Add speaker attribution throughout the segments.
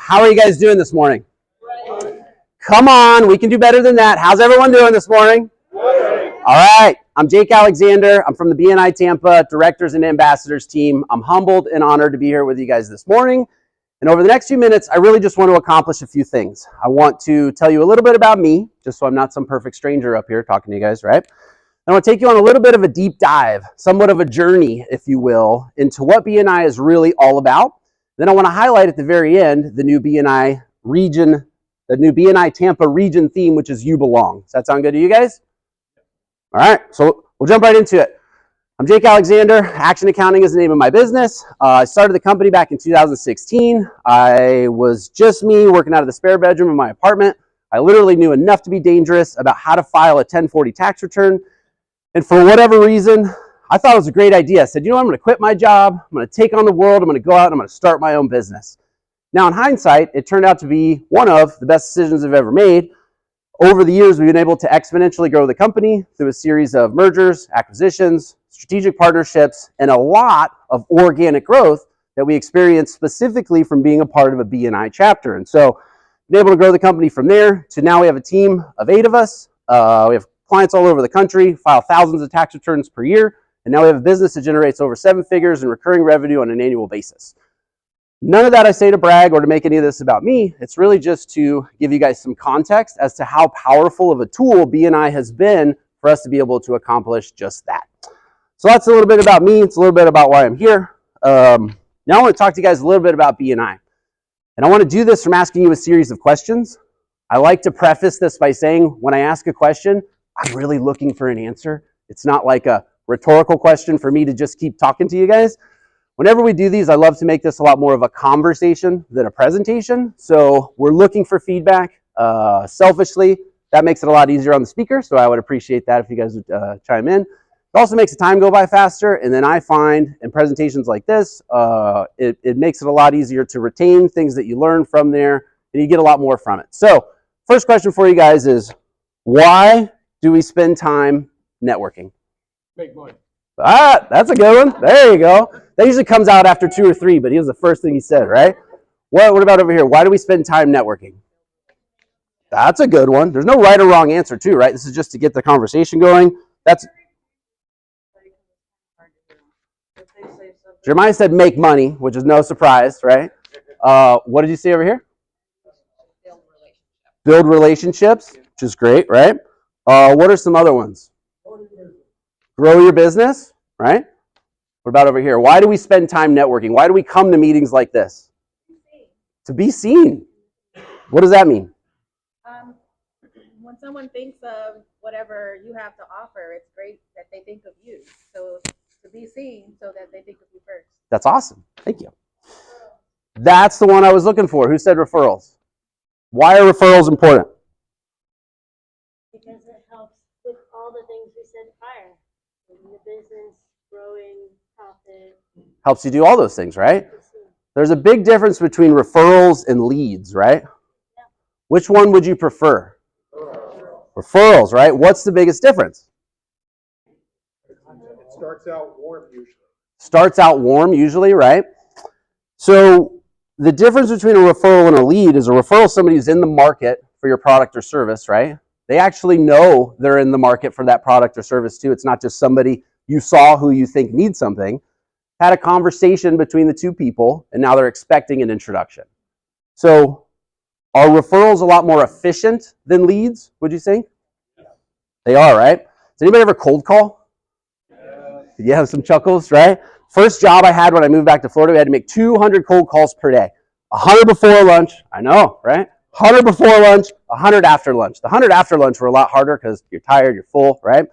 Speaker 1: How are you guys doing this morning? Come on, we can do better than that. How's everyone doing this morning? All right, I'm Jake Alexander. I'm from the BNI Tampa Directors and Ambassadors team. I'm humbled and honored to be here with you guys this morning. And over the next few minutes, I really just want to accomplish a few things. I want to tell you a little bit about me, just so I'm not some perfect stranger up here talking to you guys, right? I want to take you on a little bit of a deep dive, somewhat of a journey, if you will, into what BNI is really all about. Then I want to highlight at the very end the new BNI region, the new BNI Tampa region theme, which is You Belong. Does that sound good to you guys? All right, so we'll jump right into it. I'm Jake Alexander. Action Accounting is the name of my business. I started the company back in 2016. I was just me working out of the spare bedroom of my apartment. I literally knew enough to be dangerous about how to file a 1040 tax return. And for whatever reason, I thought it was a great idea. I said, you know what, I'm going to quit my job. I'm going to take on the world. I'm going to go out and I'm going to start my own business. Now, in hindsight, it turned out to be one of the best decisions I've ever made. Over the years, we've been able to exponentially grow the company through a series of mergers, acquisitions, strategic partnerships, and a lot of organic growth that we experienced specifically from being a part of a BNI chapter. And so, been able to grow the company from there to now we have a team of 8 of us. We have clients all over the country, file thousands of tax returns per year, and now we have a business that generates over 7 figures in recurring revenue on an annual basis. None of that I say to brag or to make any of this about me. It's really just to give you guys some context as to how powerful of a tool BNI has been for us to be able to accomplish just that. So that's a little bit about me. It's a little bit about why I'm here. Now I want to talk to you guys a little bit about BNI. And I want to do this from asking you a series of questions. I like to preface this by saying when I ask a question, I'm really looking for an answer. It's not like a rhetorical question for me to just keep talking to you guys. Whenever we do these, I love to make this a lot more of a conversation than a presentation. So we're looking for feedback. Selfishly, that makes it a lot easier on the speaker. So I would appreciate that if you guys would chime in. It also makes the time go by faster. And then I find in presentations like this, it makes it a lot easier to retain things that you learn from there and you get a lot more from it. So first question for you guys is, why do we spend time networking?
Speaker 2: Make money.
Speaker 1: Ah, that's a good one. There you go. That usually comes out after 2 or 3, but he was the first thing he said, right? What about over here? Why do we spend time networking? That's a good one. There's no right or wrong answer too, right? This is just to get the conversation going. That's Jeremiah said make money, which is no surprise, right? What did you say over here? Build relationships, which is great, right? What are some other ones? Grow your business, right? What about over here? Why do we spend time networking? Why do we come to meetings like this? To be seen. What does that mean?
Speaker 3: When someone thinks of whatever you have to offer, it's great that they think of you. So to be seen so that they think of you first.
Speaker 1: That's awesome. Thank you. That's the one I was looking for. Who said referrals? Why are referrals important?
Speaker 4: Because it helps with all the things we said prior. The business, growing, profit.
Speaker 1: Helps you do all those things, right? There's a big difference between referrals and leads, right?
Speaker 4: Yeah.
Speaker 1: Which one would you prefer? Referrals, right? What's the biggest difference?
Speaker 2: It starts out warm usually.
Speaker 1: Starts out warm usually, right? So the difference between a referral and a lead is a referral is somebody who's in the market for your product or service, right? They actually know they're in the market for that product or service too. It's not just somebody you saw who you think needs something. Had a conversation between the two people, and now they're expecting an introduction. So are referrals a lot more efficient than leads, would you think? They are, right? Does anybody ever cold call? You have some chuckles, right? First job I had when I moved back to Florida, we had to make 200 cold calls per day. 100 before lunch. I know, right? 100 before lunch, 100 after lunch. The 100 after lunch were a lot harder because you're tired, you're full, right?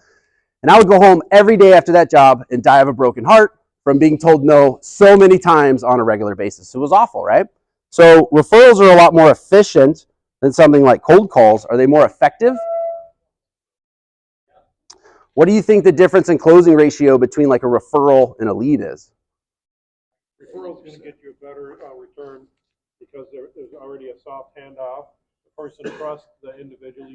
Speaker 1: And I would go home every day after that job and die of a broken heart from being told no so many times on a regular basis. It was awful, right? So referrals are a lot more efficient than something like cold calls. Are they more effective? What do you think the difference in closing ratio between like a referral and a lead is?
Speaker 2: Referral's going to get you a better return because there's already a soft handoff. The person trusts the individual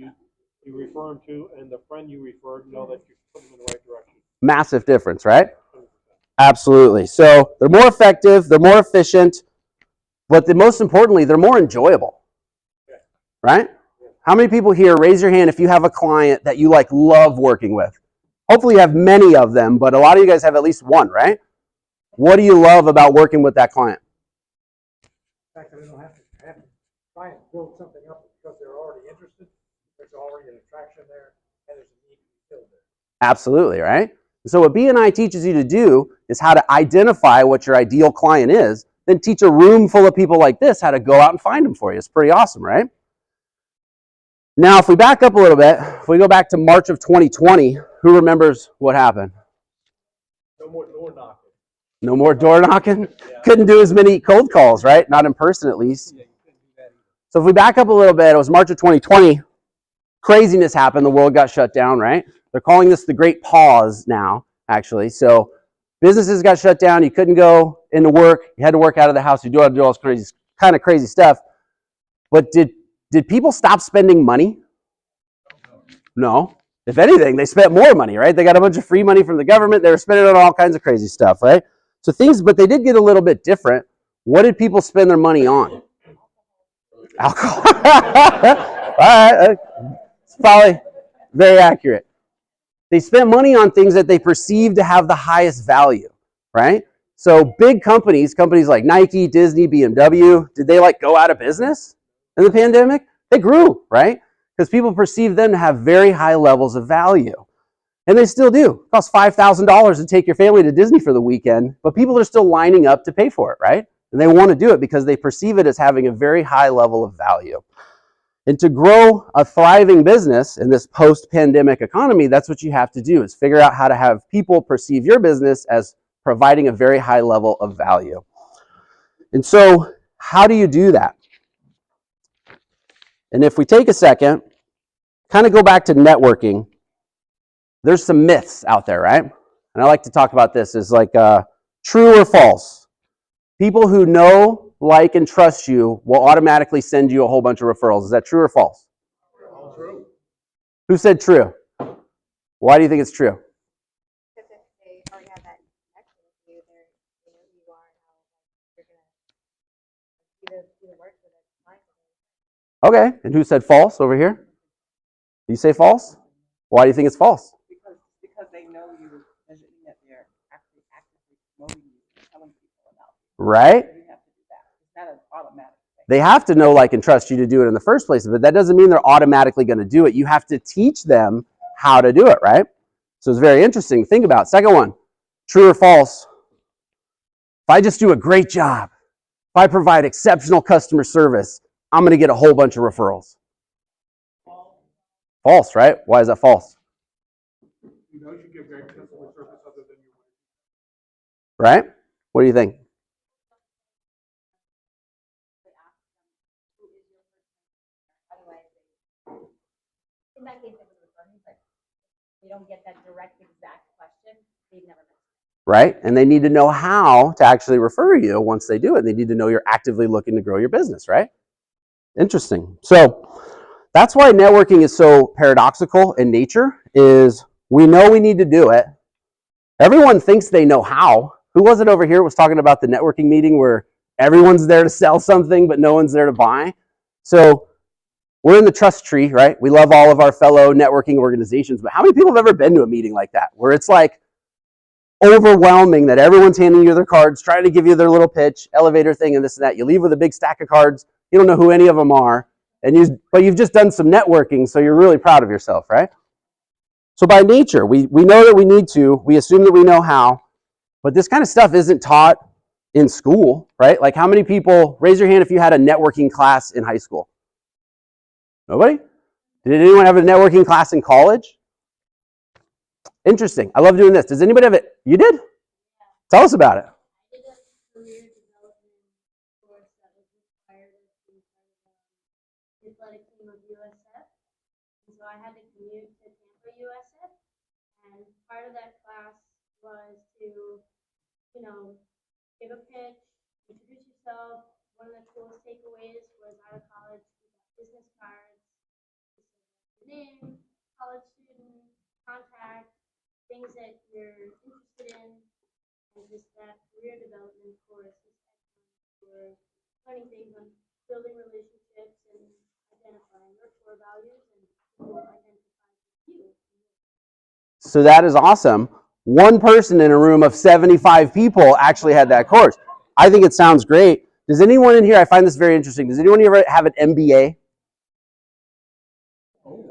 Speaker 2: you refer them to, and the friend you referred know that you're putting them in the right direction.
Speaker 1: Massive difference, right? Absolutely. So they're more effective, they're more efficient. but most importantly, they're more enjoyable, right? How many people here, raise your hand if you have a client that you like love working with? Hopefully you have many of them, but a lot of you guys have at least one, right? What do you love about working with that client?
Speaker 2: In fact, I don't have to try and build something up because they're already interested. There's already an attraction there, and there's a need to be filled there.
Speaker 1: Absolutely, right? So what BNI teaches you to do is how to identify what your ideal client is, then teach a room full of people like this how to go out and find them for you. It's pretty awesome, right? Now, if we back up a little bit, if we go back to March of 2020, who remembers what happened?
Speaker 2: No more door knocking.
Speaker 1: No more door knocking? Couldn't do as many cold calls, right? Not in person, at least.
Speaker 2: Yeah, you couldn't do that either.
Speaker 1: So if we back up a little bit, it was March of 2020. Craziness happened. The world got shut down, right? They're calling this the Great Pause now, actually. So businesses got shut down. You couldn't go into work. You had to work out of the house. You had to do all this crazy, kind of crazy stuff. But did people stop spending money? No. If anything, they spent more money, right? They got a bunch of free money from the government. They were spending on all kinds of crazy stuff, right? So things, but they did get a little bit different. What did people spend their money on? Alcohol. All right. It's probably very accurate. They spent money on things that they perceived to have the highest value, right? So big companies like Nike, Disney, BMW, did they like go out of business in the pandemic? They grew, right? Because people perceive them to have very high levels of value. And they still do. It costs $5,000 to take your family to Disney for the weekend, but people are still lining up to pay for it, right? And they want to do it because they perceive it as having a very high level of value. And to grow a thriving business in this post-pandemic economy, that's what you have to do, is figure out how to have people perceive your business as providing a very high level of value. And so how do you do that? And if we take a second, kind of go back to networking, there's some myths out there, right? And I like to talk about this as like true or false. People who know, like, and trust you will automatically send you a whole bunch of referrals. Is that true or false?
Speaker 2: All true.
Speaker 1: Who said true? Why do you think it's true?
Speaker 3: Because if they already have that connection with you, they know who you are and how you're gonna do the work for the client.
Speaker 1: Okay, and who said false over here? You say false? Why do you think it's false?
Speaker 5: Because they know you, doesn't mean that they're actually actively promoting you and telling people about you.
Speaker 1: Right?
Speaker 5: So you have to do that. It's not an automatic thing.
Speaker 1: They have to know, like, and trust you to do it in the first place, but that doesn't mean they're automatically going to do it. You have to teach them how to do it, right? So it's very interesting. Think about it. Second one, true or false? If I just do a great job, if I provide exceptional customer service, I'm going to get a whole bunch of referrals. False, right? Why is that false?
Speaker 2: You know you give great customer service other than you would.
Speaker 1: Right? What do you think?
Speaker 3: In that case, it was referring, but we don't get that direct, exact question. They've never met.
Speaker 1: Right? And they need to know how to actually refer you once they do it. They need to know you're actively looking to grow your business, right? Interesting. So that's why networking is so paradoxical in nature, is we know we need to do it. Everyone thinks they know how. Who was it over here was talking about the networking meeting where everyone's there to sell something, but no one's there to buy? So we're in the trust tree, right? We love all of our fellow networking organizations, but how many people have ever been to a meeting like that where it's like overwhelming that everyone's handing you their cards, trying to give you their little pitch, elevator thing, and this and that. You leave with a big stack of cards. You don't know who any of them are, but you've just done some networking, so you're really proud of yourself, right? So by nature, we know that we need to. We assume that we know how, but this kind of stuff isn't taught in school, right? Like how many people, raise your hand if you had a networking class in high school? Nobody? Did anyone have a networking class in college? Interesting. I love doing this. Does anybody have it? You did? Tell us about it.
Speaker 4: I did a career development course that was required as being part of the athletic team of USF. And so I had to commute to Tampa, USF. And part of that class was to, give a pitch, introduce yourself. One of the coolest takeaways was out of college, we got business cards, your name, college student, contact, things that you're interested in, and just that career development course is excellent for learning things on building relationships and identifying your core values and people identifying you.
Speaker 1: So that is awesome. One person in a room of 75 people actually had that course. I think it sounds great. Does anyone in here, I find this very interesting, does anyone ever have an MBA?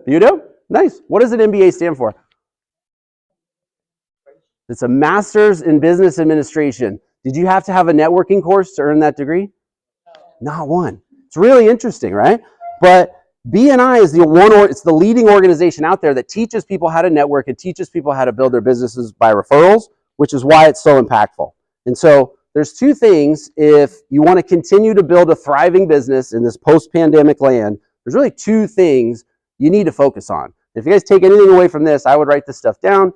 Speaker 1: You do? Nice. What does an MBA stand for? It's a Master's in Business Administration. Did you have to have a networking course to earn that degree? Not one. It's really interesting, right? But BNI is it's the leading organization out there that teaches people how to network and teaches people how to build their businesses by referrals, which is why it's so impactful. And so there's two things if you want to continue to build a thriving business in this post-pandemic land. There's really two things you need to focus on. If you guys take anything away from this, I would write this stuff down.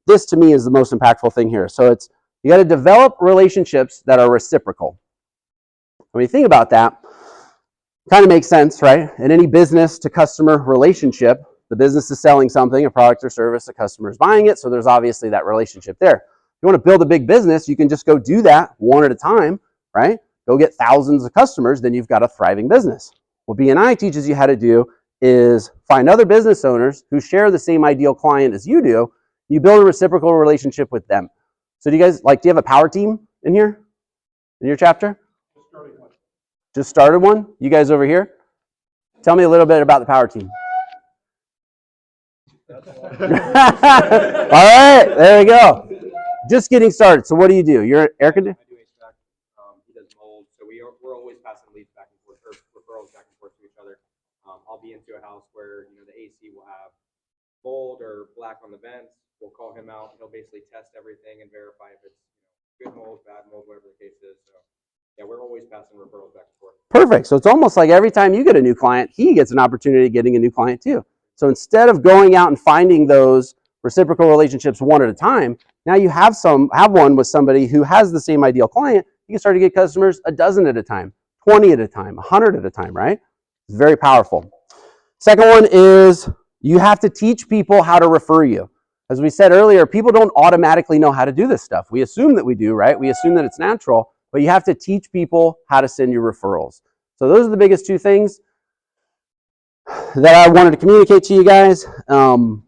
Speaker 1: This to me is the most impactful thing here. So it's you got to develop relationships that are reciprocal. When you think about that, kind of makes sense, right? In any business to customer relationship, the business is selling something, a product or service, the customer is buying it, so there's obviously that relationship there. If you want to build a big business, you can just go do that one at a time, right? Go get thousands of customers, then you've got a thriving business. What BNI teaches you how to do is find other business owners who share the same ideal client as you do. You build a reciprocal relationship with them. So do you guys, do you have a power team in here? In your chapter? Just started one? You guys over here? Tell me a little bit about the power team. All right, there we go. Just getting started. So what do? You're an air conditioner?
Speaker 6: I do HVAC. He does mold. So we're always passing leads back and forth, or referrals back and forth to each other. I'll be into a house where the AC will have mold or black on the vents. We'll call him out. He'll basically test everything and verify if it's good mold, bad mold, whatever the case is. So yeah, we're always passing referrals back and forth.
Speaker 1: Perfect. So it's almost like every time you get a new client, he gets an opportunity of getting a new client too. So instead of going out and finding those reciprocal relationships one at a time, now you have one with somebody who has the same ideal client. You can start to get customers a dozen at a time, 20 at a time, 100 at a time, right? It's very powerful. Second one is you have to teach people how to refer you. As we said earlier, people don't automatically know how to do this stuff. We assume that we do, right? We assume that it's natural, but you have to teach people how to send you referrals. So those are the biggest two things that I wanted to communicate to you guys. And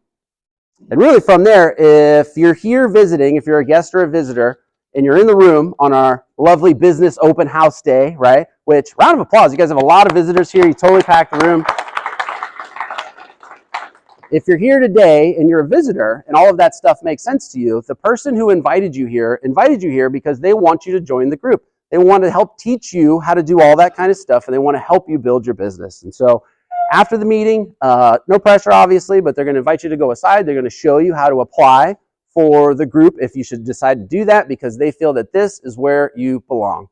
Speaker 1: really from there, if you're here visiting, if you're a guest or a visitor, and you're in the room on our lovely business open house day, right? Which, round of applause, you guys have a lot of visitors here. You totally packed the room. If you're here today and you're a visitor and all of that stuff makes sense to you, the person who invited you here because they want you to join the group. They want to help teach you how to do all that kind of stuff, and they want to help you build your business. And so after the meeting, no pressure obviously, but they're going to invite you to go aside. They're going to show you how to apply for the group if you should decide to do that, because they feel that this is where you belong.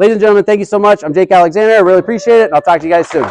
Speaker 1: Ladies and gentlemen, thank you so much. I'm Jake Alexander. I really appreciate it, and I'll talk to you guys soon.